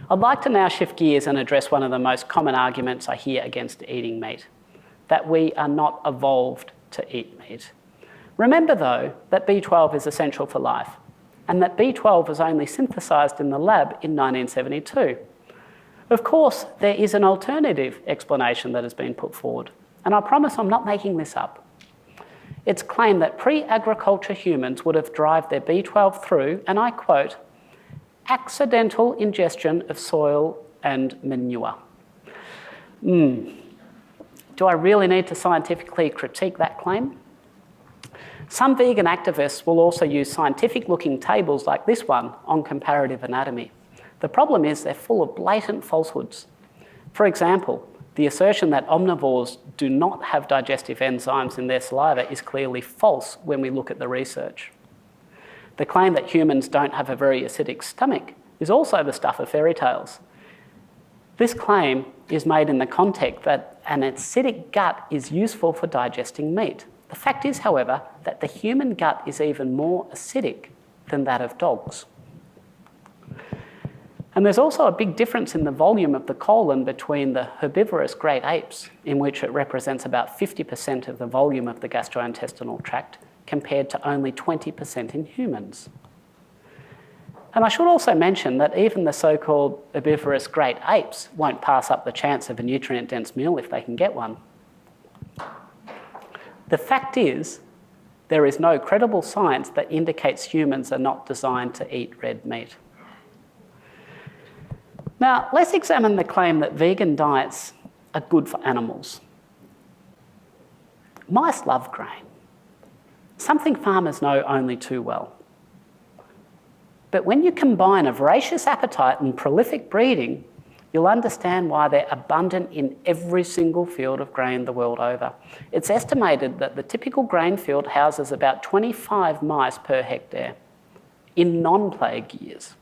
I'd like to now shift gears and address one of the most common arguments I hear against eating meat, that we are not evolved to eat meat. Remember, though, that B12 is essential for life, and that B12 was only synthesized in the lab in 1972. Of course, there is an alternative explanation that has been put forward, and I promise I'm not making this up. It's claimed that pre-agriculture humans would have derived their B12 through, and I quote, accidental ingestion of soil and manure. Do I really need to scientifically critique that claim? Some vegan activists will also use scientific-looking tables like this one on comparative anatomy. The problem is they're full of blatant falsehoods. For example, the assertion that omnivores do not have digestive enzymes in their saliva is clearly false when we look at the research. The claim that humans don't have a very acidic stomach is also the stuff of fairy tales. This claim is made in the context that an acidic gut is useful for digesting meat. The fact is, however, that the human gut is even more acidic than that of dogs. And there's also a big difference in the volume of the colon between the herbivorous great apes, in which it represents about 50% of the volume of the gastrointestinal tract, compared to only 20% in humans. And I should also mention that even the so-called herbivorous great apes won't pass up the chance of a nutrient-dense meal if they can get one. The fact is, there is no credible science that indicates humans are not designed to eat red meat. Now, let's examine the claim that vegan diets are good for animals. Mice love grain, something farmers know only too well. But when you combine a voracious appetite and prolific breeding, you'll understand why they're abundant in every single field of grain the world over. It's estimated that the typical grain field houses about 25 mice per hectare in non-plague years.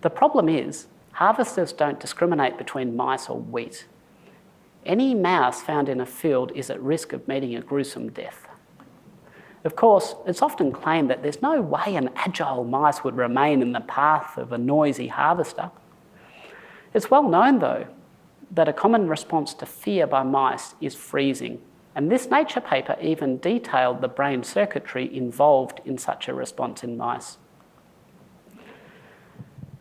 The problem is, harvesters don't discriminate between mice or wheat. Any mouse found in a field is at risk of meeting a gruesome death. Of course, it's often claimed that there's no way an agile mice would remain in the path of a noisy harvester. It's well known, though, that a common response to fear by mice is freezing, and this Nature paper even detailed the brain circuitry involved in such a response in mice.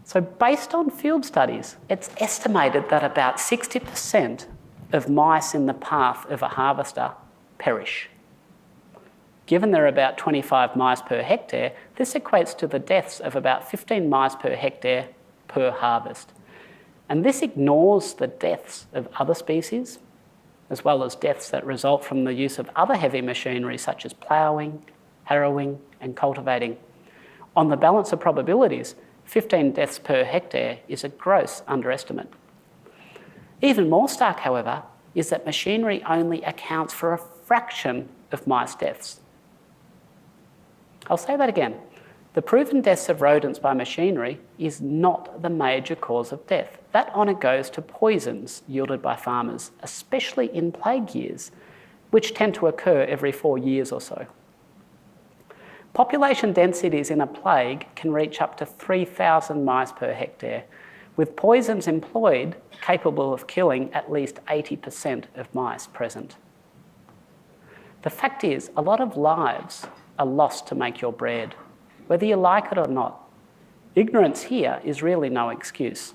So based on field studies, it's estimated that about 60% of mice in the path of a harvester perish. Given there are about 25 mice per hectare, this equates to the deaths of about 15 mice per hectare per harvest. And this ignores the deaths of other species, as well as deaths that result from the use of other heavy machinery such as ploughing, harrowing, and cultivating. On the balance of probabilities, 15 deaths per hectare is a gross underestimate. Even more stark, however, is that machinery only accounts for a fraction of mice deaths. I'll say that again. The proven deaths of rodents by machinery is not the major cause of death. That honour goes to poisons yielded by farmers, especially in plague years, which tend to occur every 4 years or so. Population densities in a plague can reach up to 3,000 mice per hectare, with poisons employed capable of killing at least 80% of mice present. The fact is, a lot of lives are lost to make your bread, whether you like it or not. Ignorance here is really no excuse.